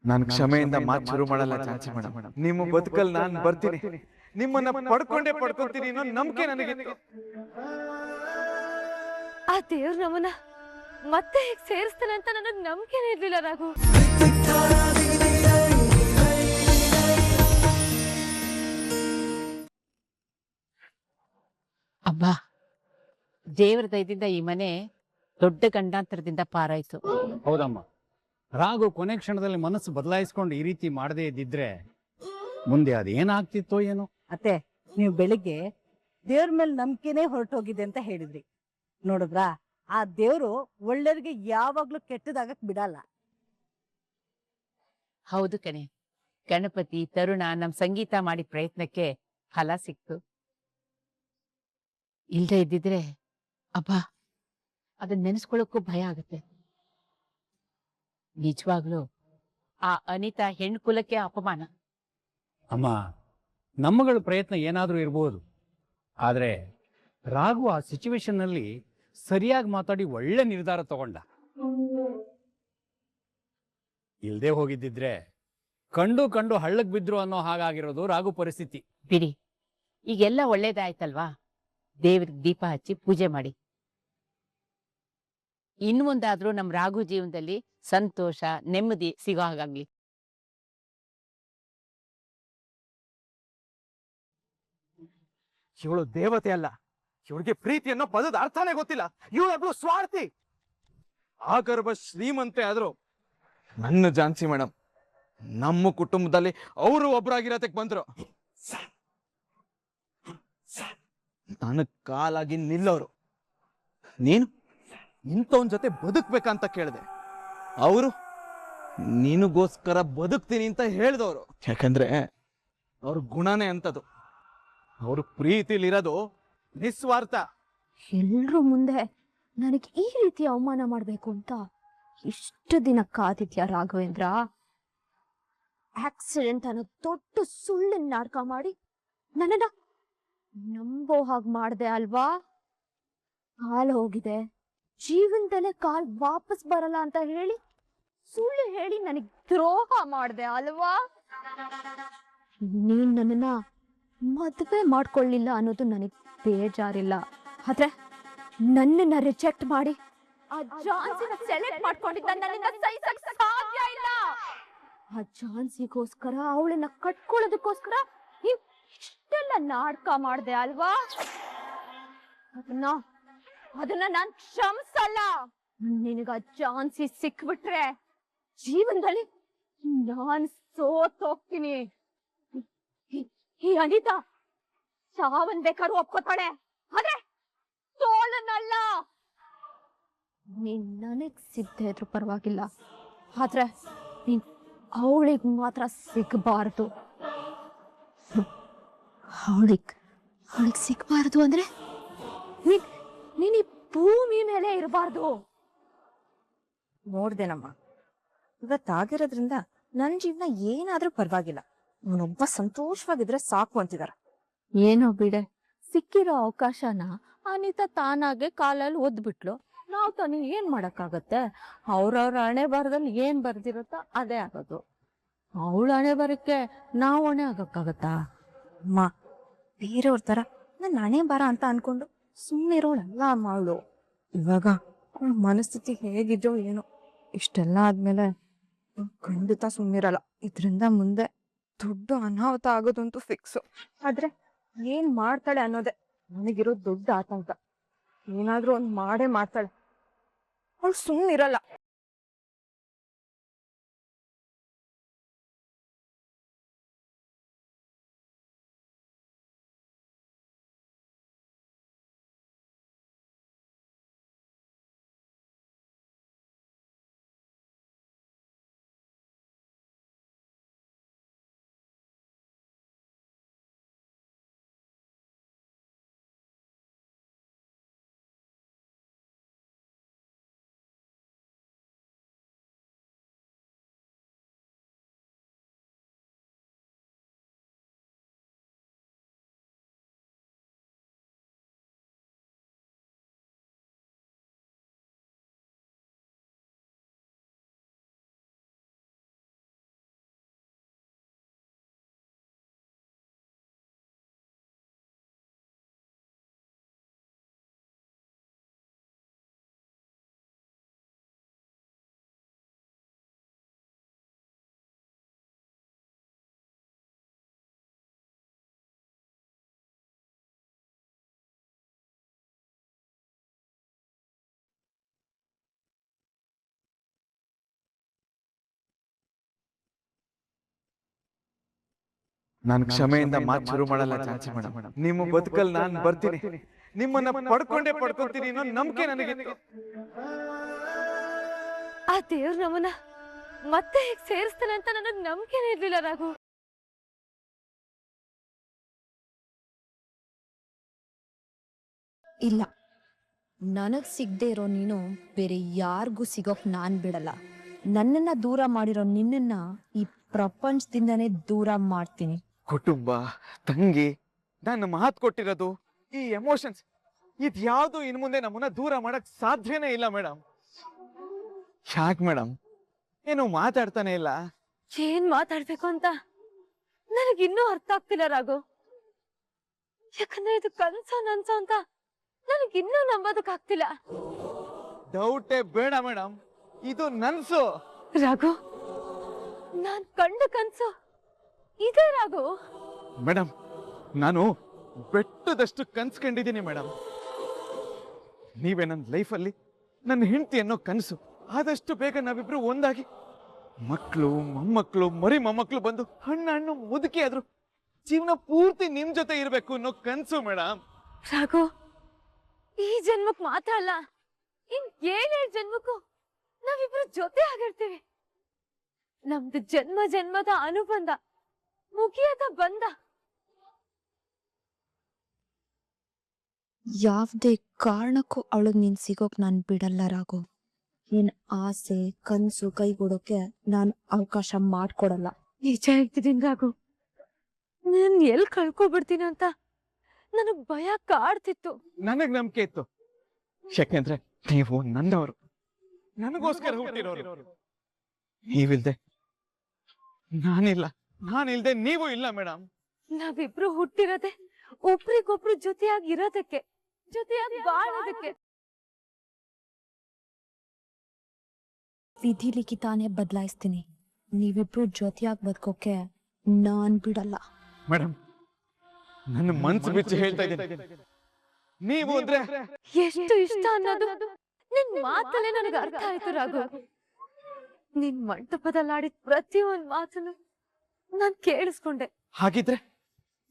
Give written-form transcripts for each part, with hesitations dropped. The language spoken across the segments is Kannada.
ನಾನು ಕ್ಷಮೆಯಿಂದ ಮಾತು ಶುರು ಮಾಡಲ್ಲ ಚಾಚಿ ಮೇಡಮ್. ನಿಮ್ಮ ಬದುಕಲ್ಲಿ ನಾನು ಬರ್ತೀನಿ, ನಿಮ್ಮನ್ನ ಪಡ್ಕೊಂಡೇ ಪಡ್ಕೊಂತೀನಿ ಅನ್ನೋ ನಂಬಿಕೆ ನನಗಿತ್ತು. ಆ ದೇವ್ರ ನಮ್ಮನ್ನ ಮತ್ತೆ ಹೇಗೆ ಸೇರಿಸ್ತಾನೆ ಅಂತ ನನಗೆ ನಂಬಿಕೆನೇ ಇರ್ಲಿಲ್ಲ ರಾಘು. ಅಬ್ಬಾ, ದೇವರ ದಯದಿಂದ ಈ ಮನೆ ದೊಡ್ಡ ಗಂಡಾಂತರದಿಂದ ಪಾರಾಯ್ತು. ಹೌದಮ್ಮ, ರಾಘು ಕೊನೆ ಕ್ಷಣದಲ್ಲಿ ಮನಸ್ಸು ಬದಲಾಯಿಸ್ಕೊಂಡು ಈ ರೀತಿ ಮಾಡದೇ ಇದ್ದಿದ್ರೆ ಮುಂದೆ ಅದೇನಾಗ್ತಿತ್ತೋ ಏನೋ. ಅತ್ತೆ, ನೀವು ಬೆಳಿಗ್ಗೆ ದೇವ್ರ ಮೇಲೆ ನಂಬಿಕೆನೇ ಹೊರಟೋಗಿದೆ ಅಂತ ಹೇಳಿದ್ರಿ. ನೋಡಿದ್ರಾ, ಆ ದೇವ್ರು ಒಳ್ಳೆಯವ್ರಿಗೆ ಯಾವಾಗ್ಲೂ ಕೆಟ್ಟದಾಗಕ್ ಬಿಡಲ್ಲ. ಹೌದು ಕಣೆ, ಗಣಪತಿ, ತರುಣ, ನಮ್ ಸಂಗೀತ ಮಾಡಿ ಪ್ರಯತ್ನಕ್ಕೆ ಫಲ ಸಿಕ್ತು. ಇಲ್ದೇ ಇದ್ದಿದ್ರೆ ಅಬ್ಬಾ, ಅದನ್ನ ನೆನೆಸ್ಕೊಳ್ಳೋಕ್ಕೂ ಭಯ ಆಗುತ್ತೆ. ನಿಜವಾಗ್ಲೂ ಆ ಅನಿತಾ ಹೆಣ್ಣು ಕುಲಕ್ಕೆ ಅಪಮಾನ. ಅಮ್ಮ, ನಮ್ಮಗಳ ಪ್ರಯತ್ನ ಏನಾದ್ರೂ ಇರ್ಬೋದು, ಆದ್ರೆ ರಾಘು ಆ ಸಿಚುವೇಶನ್ ನಲ್ಲಿ ಸರಿಯಾಗಿ ಮಾತಾಡಿ ಒಳ್ಳೆ ನಿರ್ಧಾರ ತಗೊಂಡ. ಇಲ್ದೇ ಹೋಗಿದ್ದಿದ್ರೆ ಕಂಡು ಕಂಡು ಹಳ್ಳಕ್ ಬಿದ್ರು ಅನ್ನೋ ಹಾಗಾಗಿರೋದು ರಾಘು ಪರಿಸ್ಥಿತಿ. ಬಿಡಿ, ಈಗೆಲ್ಲ ಒಳ್ಳೇದಾಯ್ತಲ್ವಾ? ದೇವ್ರಿಗೆ ದೀಪ ಹಚ್ಚಿ ಪೂಜೆ ಮಾಡಿ. ಇನ್ನು ಮುಂದಾದ್ರೂ ನಮ್ ರಾಘು ಜೀವನದಲ್ಲಿ ಸಂತೋಷ, ನೆಮ್ಮದಿ ಸಿಗೋ ಹಾಗಾಗ್ಲಿ. ಇವಳು ದೇವತೆ ಅಲ್ಲ, ಇವಳಿಗೆ ಪ್ರೀತಿ ಅನ್ನೋ ಪದದ ಅರ್ಥನೇ ಗೊತ್ತಿಲ್ಲ. ಇವಳೊಬ್ಳು ಸ್ವಾರ್ಥಿ. ಆ ಗರ್ಭ ಶ್ರೀಮಂತೆ ಆದ್ರು ನನ್ನ ಜಾನ್ಸಿ ಮೇಡಮ್ ನಮ್ಮ ಕುಟುಂಬದಲ್ಲಿ ಅವರು ಒಬ್ಬರಾಗಿರತಕ್ಕೆ ಬಂದ್ರು. ನಾನು ಕಾಲಾಗಿ ನಿಲ್ಲೋರು. ನೀನು ಇಂಥವನ್ ಜೊತೆ ಬದುಕ್ಬೇಕಂತ ಕೇಳಿದೆ. ಅವರು ನಿನಗೋಸ್ಕರ ಬದುಕ್ತೀನಿ ಅಂತ ಹೇಳಿದವರು. ಯಾಕಂದ್ರೆ ಅವ್ರ ಗುಣನೇ ಅಂತದು. ಅವ್ರ ಪ್ರೀತಿಲಿರೋದು ನಿಸ್ವಾರ್ಥ. ಎಲ್ರೂ ಮುಂದೆ ನನಗೆ ಈ ರೀತಿ ಅವಮಾನ ಮಾಡ್ಬೇಕು ಅಂತ ಇಷ್ಟು ದಿನ ಕಾದಿದ್ಯಾ ರಾಘವೇಂದ್ರ? ಆಕ್ಸಿಡೆಂಟ್ ಅನ್ನೋ ದೊಡ್ಡ ಸುಳ್ಳನ್ನ ನಾಟಕ ಮಾಡಿ ನನ್ನನ್ನ ನಂಬೋ ಹಾಗೆ ಮಾಡ್ದೆ ಅಲ್ವಾ? ಕಾಲ್ ಹೋಗಿದೆ, ಜೀವನದಲ್ಲೇ ಕಾಲ್ ವಾಪಸ್ ಬರಲ್ಲ ಅಂತ ಹೇಳಿ ಸುಳ್ಳು ಹೇಳಿ ನನಗ್ ದ್ರೋಹ ಮಾಡ್ದೆ ಅಲ್ವಾ? ನೀನ್ ನನ್ನನ್ನ ಮದುವೆ ಮಾಡ್ಕೊಳ್ಳಿಲ್ಲ ಅನ್ನೋದು ನನಗ್ ಬೇಜಾರಿಲ್ಲ, ಆದ್ರೆ ನನ್ನನ್ನ ರಿಜೆಕ್ಟ್ ಮಾಡಿ ಆ ಜಾನ್ಸಿನ ಸೆಲೆಕ್ಟ್ ಮಾಡ್ಕೊಂಡಿದ್ದ ನನ್ನಿಂದ ಸಹಿಸಕ್ ಸಾಧ್ಯ ಇಲ್ಲ. ಆ ಜಾನ್ಸಿಗೋಸ್ಕರ, ಅವಳನ್ನ ಕಟ್ಕೊಳ್ಳೋದಕ್ಕೋಸ್ಕರ ನೀವ್ ಇಷ್ಟೆಲ್ಲ ನಾಟಕ ಮಾಡ್ದೆ ಅಲ್ವಾ? ಅದನ್ನ ನಾನ್ ಕ್ಷಮಿಸಲ್ಲ. ನಿನಗ ಜಾನ್ಸಿ ಸಿಕ್ಬಿಟ್ರೆ ಜೀವನದಲ್ಲಿ ನಾನ್ ಸೋತೋಗ್ತೀನಿ. ಈ ಅನಿತಾ ಸಾವನ್ ಬೇಕಾದ್ರೂ ಒಪ್ಕೋತಾಳೆ, ಆದ್ರೆ ಸೋಲನ್ನಲ್ಲ. ನೀನ್ ನನಗ್ ಸಿಗದೆ ಇದ್ರು ಪರವಾಗಿಲ್ಲ, ಆದ್ರೆ ನೀನ್ ಅವಳಿಗ್ ಮಾತ್ರ ಸಿಗಬಾರ್ದು. ಅವಳಿಗ್ ಸಿಗಬಾರ್ದು ಅಂದ್ರೆ ನೀನ್ ಈ ಭೂಮಿ ಮೇಲೆ ಇರಬಾರ್ದು. ನೋಡ್ದೇನಮ್ಮ, ಇವತ್ತಾಗಿರೋದ್ರಿಂದ ನನ್ ಜೀವನ ಏನಾದ್ರೂ ಪರವಾಗಿಲ್ಲ. ಅವನೊಬ್ಬ ಸಂತೋಷವಾಗಿದ್ರೆ ಸಾಕು ಅಂತಿದಾರ. ಏನೋ ಬಿಡೆ, ಸಿಕ್ಕಿರೋ ಅವಕಾಶನ ಅನಿತಾ ತಾನಾಗೆ ಕಾಲಲ್ಲಿ ಒದ್ಬಿಟ್ಲು. ನಾವ್ ತಾನೇ ಏನ್ ಮಾಡಕ್ಕಾಗತ್ತೆ? ಅವ್ರವ್ರ ಹಣೆ ಬರದಲ್ಲಿ ಏನ್ ಬರ್ದಿರುತ್ತೋ ಅದೇ ಆಗೋದು. ಅವಳ ಹಣೆ ಬರಕ್ಕೆ ನಾವ್ ಹೊಣೆ ಆಗಕ್ಕಾಗತ್ತಾ? ಅಮ್ಮ, ಬೇರೆಯವ್ರ ತರ ನನ್ ಹಣೆ ಬರ ಅಂತ ಅನ್ಕೊಂಡು ಸುಮ್ಮನಿರೋಳಲ್ಲ ಅಮ್ಮ ಅವಳು. ಇವಾಗ ಅವಳ ಮನಸ್ಥಿತಿ ಹೇಗಿದ್ಯೋ ಏನೋ. ಇಷ್ಟೆಲ್ಲ ಆದ್ಮೇಲೆ ಖಂಡಿತ ಸುಮ್ಮನಿರಲ್ಲ. ಇದ್ರಿಂದ ಮುಂದೆ ದೊಡ್ಡ ಅನಾಹುತ ಆಗೋದಂತೂ ಫಿಕ್ಸು. ಆದ್ರೆ ಏನ್ ಮಾಡ್ತಾಳೆ ಅನ್ನೋದೇ ನನಗಿರೋ ದೊಡ್ಡ ಆತಂಕ. ಏನಾದ್ರೂ ಒಂದ್ ಮಾಡೇ ಮಾಡ್ತಾಳೆ. ಅವಳು ಸುಮ್ಮನಿರಲ್ಲ. ನಾನು ಕ್ಷಮೆಯಿಂದ ಮಾತು ಶುರು ಮಾಡಲ್ಲ ಚಾಚಿ ಮೇಡಮ್. ನಿಮ್ಮ ಬದುಕಲ್ಲಿ ನಾನು ಬರ್ತೀನಿ, ನಿಮ್ಮನ್ನ ಪಡ್ಕೊಂತೀನಿ ಅನ್ನೋ ನಂಬಿಕೆ ನನಗಿತ್ತು. ಆ ದೇವ್ರ ನಮ್ಮನ್ನ ಮತ್ತೆ ಹೇಗ್ ಸೇರಿಸ್ತಾನೆ ಅಂತ ನನಗ್ ನಂಬಿಕೆನೇ ಇರ್ಲಿಲ್ಲ ರಾಘು. ಇಲ್ಲ, ನನಗ್ ಸಿಗದೆ ಇರೋ ನೀನು ಬೇರೆ ಯಾರಿಗೂ ಸಿಗೋಕ್ ನಾನ್ ಬಿಡಲ್ಲ. ನನ್ನನ್ನ ದೂರ ಮಾಡಿರೋ ನಿನ್ನನ್ನ ಈ ಪ್ರಪಂಚದಿಂದನೇ ದೂರ ಮಾಡ್ತೀನಿ. ಕುಟುಂಬ, ತಂಗಿ, ನಾನು ಮಾತು ಕೊಟ್ಟಿರೋದು, ಈ ಎಮೋಷನ್ಸ್ ಇದ್ಯಾವುದು ಇನ್ ಮುಂದೆ ನಮ್ಮನ್ನ ದೂರ ಮಾಡಕ್ ಸಾಧ್ಯನೇ ಇಲ್ಲ ಮೇಡಮ್. ಯಾಕೆ ಮೇಡಮ್ ಏನು ಮಾತಾಡ್ತಾನೆ ಇಲ್ಲ? ಏನ್ ಮಾತಾಡ್ಬೇಕು ಅಂತ ನನಗಿನ್ನೂ ಅರ್ಥ ಆಗ್ತಿಲ್ಲ ರಾಘು. ಯಾಕಂದ್ರೆ ಇದು ಕನ್ಸ ನನ್ಸ ಅಂತ ನನಗಿನ್ನೂ ನಂಬೋದಕ್ಕಾಗ್ತಿಲ್ಲ. ಡೌಟೇ ಬೇಡ ಮೇಡಮ್, ಇದು ನನ್ಸು. ರಾಘು, ನಾನ್ ಕಂಡ ಕನ್ಸು ಇದೇ ರಾಘು. ಮೇಡಮ್ ನಾನು ಬೆಟ್ಟದಷ್ಟು ಕನ್ಸ್ ಕಂಡಿದ್ದೀನಿ ಮೇಡಮ್. ನೀವೇ ನನ್ನ ಲೈಫಲ್ಲಿ ನನ್ನ ಹೆಂಡತಿ ಅನ್ನೋ ಕನಸು. ಆದಷ್ಟು ಬೇಗ ನಾವಿಬ್ರು ಒಂದಾಗಿ ಮಕ್ಕಳು, ಮೊಮ್ಮಕ್ಕಳು, ಮರಿ ಮೊಮ್ಮಕ್ಕಳು ಬಂದು ಹಣ್ಣು ಮುದುಕಿ ಆದ್ರು ಜೀವನ ಪೂರ್ತಿ ನಿಮ್ ಜೊತೆ ಇರ್ಬೇಕು ಅನ್ನೋ ಕನ್ಸು ಮೇಡಮ್. ರಾಘು, ಈ ಜನ್ಮಕ್ ಮಾತ್ರ ಅಲ್ಲ, ಇನ್ 7 ಜನ್ಮಕ್ಕೂ ನಾವಿಬ್ರು ಜೊತೆ ಆಗಿರ್ತೀವಿ. ನಮ್ದು ಜನ್ಮ ಜನ್ಮದ ಅನುಬಂಧ ಮುಗಿಯದ ಬಂಧ. ಯಾವ್ದೇ ಕಾರಣಕ್ಕೂ ಅವಳಗ್ ನೀನ್ ಸಿಗೋಕ್ ನಾನ್ ಬಿಡಲ್ಲ ರಾಘು. ನಿನ್ ಆಸೆ ಕನ್ಸು ಕೈಗೂಡೋಕೆ ನಾನ್ ಅವಕಾಶ ಮಾಡ್ಕೊಡಲ್ಲ. ನಿಜ ಹೇಳ್ತಿದ್ದೀನಿ ರಾಘು, ನಾನ್ ಎಲ್ ಕಳ್ಕೊಬಿಡ್ತೀನಿ ಅಂತ ನನಗ್ ಭಯ ಕಾಡ್ತಿತ್ತು. ನನಗ್ ನಂಬಿಕೆ ಇತ್ತು, ಯಾಕೆಂದ್ರೆ ನೀವು ನನ್ನವರು, ನನಗೋಸ್ಕರ ಹುಟ್ಟಿರೋರು. ನೀವಿಲ್ದೆ ನಾನಿಲ್ದೆ ನೀವು ಇಲ್ಲ ಮೇಡಮ್. ನಾವಿಬ್ರು ಹುಟ್ಟಿರೋದೆ ಒಬ್ರಿಗೊಬ್ರು ಜೊತೆಯಾಗಿ ಇರೋದಕ್ಕೆ, ಜೊತೆಯಾಗಿ ಬಾಳೋದಕ್ಕೆ. ವಿಧಿ ಲಿಖಿತಾನೇ ಬದಲಾಯಿಸ್ತೀನಿ. ನೀವಿಬ್ರು ಜೊತೆಯಾಗಿ ಬದುಕೋಕೆ ನಾನ್ ಬಿಡಲ್ಲ. ಮೇಡಮ್ ನನ್ನ ಮನ್ಸು ಬಿಚ್ಚಿ ಹೇಳ್ತಾ ಇದ್ದೀನಿ, ನೀವು ಅಂದ್ರೆ ಎಷ್ಟು ಇಷ್ಟ ಅನ್ನೋದು ನಿನ್ ಮಾತಲ್ಲೇ ನನಗೆ ಅರ್ಥ ಆಯ್ತು ರಾಘು. ನಿನ್ ಮಂಟಪದಲ್ಲಾಡಿದ ಪ್ರತಿಯೊಂದ್ ಮಾತನ್ನು ನಾನ್ ಕೇಳಿಸ್ಕೊಂಡೆ. ಹಾಗಿದ್ರೆ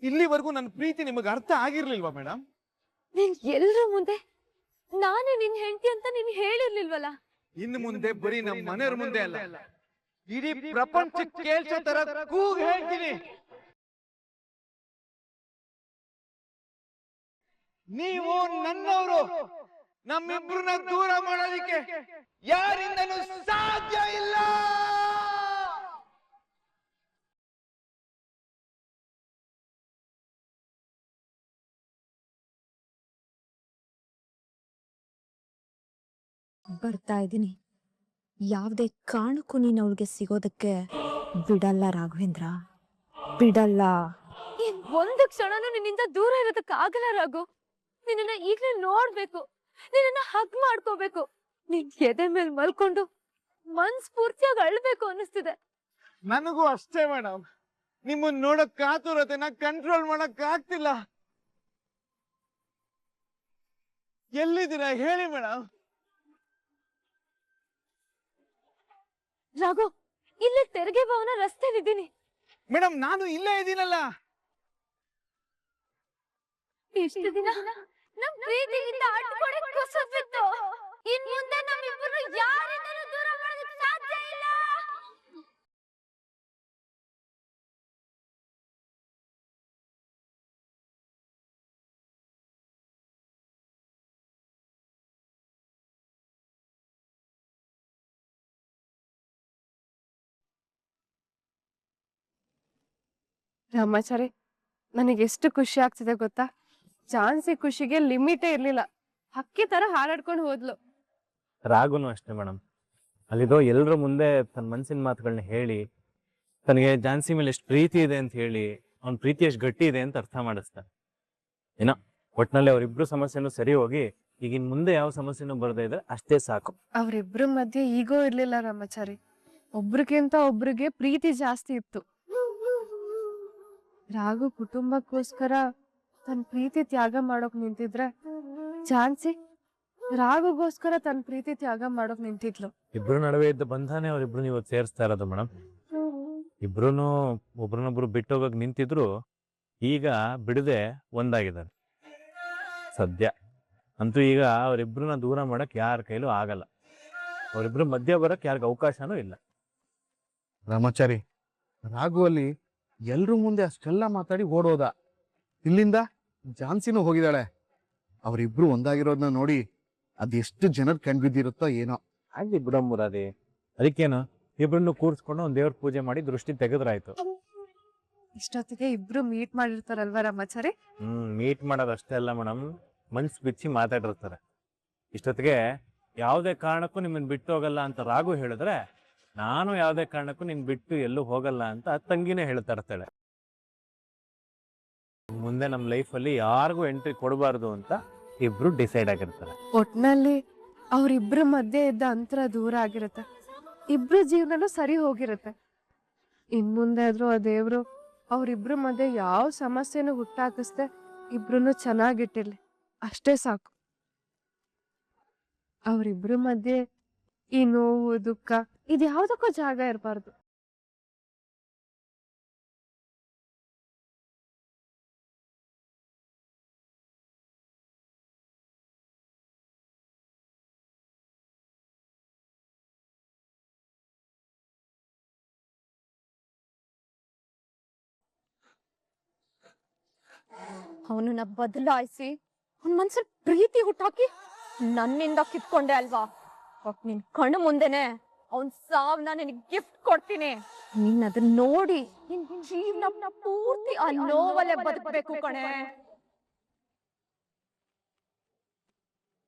ಇಲ್ಲಿವರೆಗೂ ನನ್ನ ಪ್ರೀತಿ ನಿಮಗೆ ಅರ್ಥ ಆಗಿರ್ಲಿಲ್ವಾ ಮೇಡಮ್? ನಿನ್ ಎಲ್ರ ಮುಂದೆ ನಾನೇ ನಿನ್ ಹೆಂಡತಿ ಅಂತ ನೀನ್ ಹೇಳಿರ್ಲಿಲ್ವಲ್ಲ. ಇನ್ನು ಮುಂದೆ ಬರೀ ನಮ್ಮ ಮನೆಯವ್ರ ಮುಂದೆ ಅಲ್ಲ, ಇಡೀ ಪ್ರಪಂಚಕ್ಕೆ ಕೇಳ್ಸೋ ತರ ಕೂಗ್ ಹೇಳ್ತೀನಿ, ನೀವು ನನ್ನವರು. ನಮ್ಮಿಬ್ರನ್ನ ದೂರ ಮಾಡೋದಿಕ್ಕೆ ಯಾರಿಂದಲೂ ಸಾಧ್ಯ ಇಲ್ಲ. ಬರ್ತಾ ಇದ್ದೀನಿ. ಯಾವ್ದೇ ಕಾರಣಕ್ಕೂ ನೀನ್ ಅವಳಿಗೆ ಸಿಗೋದಕ್ಕೆ ಬಿಡಲ್ಲ ರಾಘವೇಂದ್ರ, ಬಿಡಲ್ಲ. ಒಂದು ಕ್ಷಣನೂ ನಿನ್ನಿಂದ ದೂರ ಇರೋದಕ್ಕೆ ಆಗಲ್ಲ ರಾಘು. ನಿನ್ನ ಈಗ್ಲೇ ನೋಡ್ಬೇಕು, ನಿನ್ನ ಹಗ್ ಮಾಡ್ಕೋಬೇಕು, ನಿನ್ ಎದೆ ಮೇಲೆ ಮಲ್ಕೊಂಡು ಮನ್ಸ್ಫೂರ್ತಿಯಾಗಿ ಅಳ್ಬೇಕು ಅನ್ನಿಸ್ತಿದೆ. ನನಗೂ ಅಷ್ಟೇ ಮೇಡಮ್. ನಿಮ್ಮನ್ನ ನೋಡಕ್ ಕಾತುರತೆನ ಕಂಟ್ರೋಲ್ ಮಾಡಕ್ ಆಗ್ತಿಲ್ಲ. ಎಲ್ಲಿದ್ದೀರಾ ಹೇಳಿ ಮೇಡಮ್. ರಾಘು, ಇಲ್ಲೇ ತೆರಿಗೆ ಭವನ ರಸ್ತೆಲಿದ್ದೀನಿ. ಮೇಡಮ್ ನಾನು ಇಲ್ಲೇ ಇದ್ದೀನಲ್ಲ. ಇಷ್ಟು ದಿನ ನಮ್ ಪ್ರೀತಿಯಿಂದ ಅಡ್ಕೊಡೆ ಕುಸಿದ್ ಬಿತ್ತು. ಇನ್ ಮುಂದೆ ನಮ್ಮಿಬ್ಬರು ಯಾರಿಂದಲೂ ದೂರ ಮಾಡೋದಕ್ಕೆ ಸಾಧ್ಯ ಇಲ್ಲ. ರಾಮಾಚಾರಿ, ನನಗೆ ಎಷ್ಟು ಖುಷಿ ಆಗ್ತಿದೆ ಗೊತ್ತಾ? ಝಾನ್ಸಿ ಖುಷಿಗೆ ಲಿಮಿಟೇ ಇರ್ಲಿಲ್ಲ. ಹಕ್ಕಿ ತರ ಹಾರಾಡ್ಕೊಂಡು ಹೋದ್ಲು. ರಾಗುನು ಅಷ್ಟೇ ಮೇಡಮ್. ಅಲ್ಲಿದೋ ಎಲ್ಲರ ಮುಂದೆ ತನ್ನ ಮನಸ್ಸಿನ ಮಾತುಗಳನ್ನ ಹೇಳಿ, ತನಗೆ ಝಾನ್ಸಿ ಮೇಲೆ ಎಷ್ಟು ಪ್ರೀತಿ ಇದೆ ಅಂತ ಹೇಳಿ, ಅವ್ನ ಪ್ರೀತಿ ಎಷ್ಟು ಗಟ್ಟಿ ಇದೆ ಅಂತ ಅರ್ಥ ಮಾಡಿಸ್ತಾನೆ. ಏನೋ ಒಟ್ನಲ್ಲಿ ಅವರಿಬ್ರು ಸಮಸ್ಯೆನೂ ಸರಿ ಹೋಗಿ ಈಗಿನ ಮುಂದೆ ಯಾವ ಸಮಸ್ಯೆನೂ ಬರದೇ ಇದ್ರೆ ಅಷ್ಟೇ ಸಾಕು. ಅವ್ರಿಬ್ರ ಮಧ್ಯೆ ಈಗೋ ಇರ್ಲಿಲ್ಲ ರಾಮಾಚಾರಿ. ಒಬ್ರಿಗಿಂತ ಒಬ್ರಿಗೆ ಪ್ರೀತಿ ಜಾಸ್ತಿ ಇತ್ತು. ರಾಘು ಕುಟುಂಬಕ್ಕೋಸ್ಕರ ತನ್ನ ಪ್ರೀತಿ ತ್ಯಾಗ ಮಾಡೋಕ್ ನಿಂತಿದ್ರೆ, ಝಾನ್ಸಿ ರಾಘುಗೋಸ್ಕರ ತನ್ನ ಪ್ರೀತಿ ತ್ಯಾಗ ಮಾಡೋಕ್ ನಿಂತಿದ್ಲು. ಇಬ್ರು ನಡುವೆ ಇದ್ದ ಬಂಧನೇ ಅವರಿಬ್ರು ಇವತ್ತು ಸೇರಿಸ್ತಾ ಇರೋದು ಮೇಡಮ್. ಇಬ್ರು ಒಬ್ರನ್ನೊಬ್ರು ಬಿಟ್ಟೋಗಕ್ ನಿಂತಿದ್ರು, ಈಗ ಬಿಡದೆ ಒಂದಾಗಿದ್ದಾರೆ. ಸದ್ಯ ಅಂತೂ ಈಗ ಅವರಿಬ್ರನ್ನ ದೂರ ಮಾಡಕ್ ಯಾರ ಕೈಲೂ ಆಗಲ್ಲ. ಅವರಿಬ್ರು ಮಧ್ಯ ಬರಕ್ ಯಾರಿಗ ಅವಕಾಶನೂ ಇಲ್ಲ. ರಾಮಾಚಾರಿ, ರಾಘು ಅಲ್ಲಿ ಎಲ್ರ ಮುಂದೆ ಅಷ್ಟೆಲ್ಲ ಮಾತಾಡಿ ಓಡೋದ. ಇಲ್ಲಿಂದ ಝಾನ್ಸಿನೂ ಹೋಗಿದ್ದಾಳೆ. ಅವರಿಬ್ರು ಒಂದಾಗಿರೋದನ್ನ ನೋಡಿ ಅದೆಷ್ಟು ಜನರು ಕಂಡ್ಬಿದ್ದಿರುತ್ತೋ ಏನೋ. ಆಗ್ಲಿ ಬಿಡಂಬುರಾದಿ, ಅದಕ್ಕೇನು, ಇಬ್ರನ್ನು ಕೂರ್ಸ್ಕೊಂಡು ಒಂದ್ ದೇವ್ರ ಪೂಜೆ ಮಾಡಿ ದೃಷ್ಟಿ ತೆಗೆದ್ರಾಯ್ತು. ಇಷ್ಟೊತ್ತಿಗೆ ಇಬ್ರು ಮೀಟ್ ಮಾಡಿರ್ತಾರಲ್ವಾ ರಾಮಾಚಾರಿ? ಮೀಟ್ ಮಾಡೋದಷ್ಟೇ ಅಲ್ಲ ಮೇಡಮ್, ಮನ್ಸು ಬಿಚ್ಚಿ ಮಾತಾಡಿರ್ತಾರೆ. ಇಷ್ಟೊತ್ತಿಗೆ ಯಾವುದೇ ಕಾರಣಕ್ಕೂ ನಿಮ್ಮನ್ನ ಬಿಟ್ಟು ಹೋಗಲ್ಲ ಅಂತ ರಾಘು ಹೇಳಿದ್ರೆ, ನಾನು ಯಾವುದೇ ಕಾರಣಕ್ಕೂ ನಿನ್ ಬಿಟ್ಟು ಎಲ್ಲೂ ಹೋಗಲ್ಲ ಅಂತ ತಂಗಿನೇ ಹೇಳ್ತಾ ಇರ್ತಾಳೆ. ಮುಂದೆ ನಮ್ಮ ಲೈಫಲ್ಲಿ ಯಾರಿಗೂ ಎಂಟ್ರಿ ಕೊಡಬಾರ್ದು ಅಂತ ಇಬ್ರು ಡಿಸೈಡ್ ಆಗಿರ್ತಾರೆ. ಒಟ್ನಲ್ಲಿ ಅವ್ರಿಬ್ರ ಮಧ್ಯೆ ಇದ್ದ ಅಂತರ ದೂರ ಆಗಿರುತ್ತೆ. ಇಬ್ರ ಜೀವನನೂ ಸರಿ ಹೋಗಿರುತ್ತೆ. ಇನ್ ಮುಂದೆ ಆದ್ರೂ ಆ ದೇವ್ರು ಅವ್ರಿಬ್ರ ಮಧ್ಯೆ ಯಾವ ಸಮಸ್ಯೆನೂ ಹುಟ್ಟಾಕಿಸ್ದೆ ಇಬ್ರು ಚೆನ್ನಾಗಿಟ್ಟಿರ್ಲಿ, ಅಷ್ಟೇ ಸಾಕು. ಅವ್ರಿಬ್ರ ಮಧ್ಯೆ ಈ ನೋವು ದುಃಖ ಇದ್ಯಾವ್ದಕ್ಕೂ ಜಾಗ ಇರಬಾರ್ದು. ಅವನನ್ನ ಬದಲಾಯಿಸಿ ಅವನ ಮನ್ಸಲ್ಲಿ ಪ್ರೀತಿ ಹುಟ್ಟಾಕಿ ನನ್ನಿಂದ ಕಿತ್ಕೊಂಡೆ ಅಲ್ವಾ? ನಿನ್ ಕಣ್ಣು ಮುಂದೆನೆ ಅವನ್ ಸಾವ್ನ ನಿನಗೆ ಗಿಫ್ಟ್ ಕೊಡ್ತೀನಿ. ನೀನ್ ಅದನ್ನ ನೋಡಿ ನಿನ್ ಜೀವನ ಪೂರ್ತಿ ಆ ನೋವಲ್ಲೇ ಬದುಕಬೇಕು ಕಣೆ.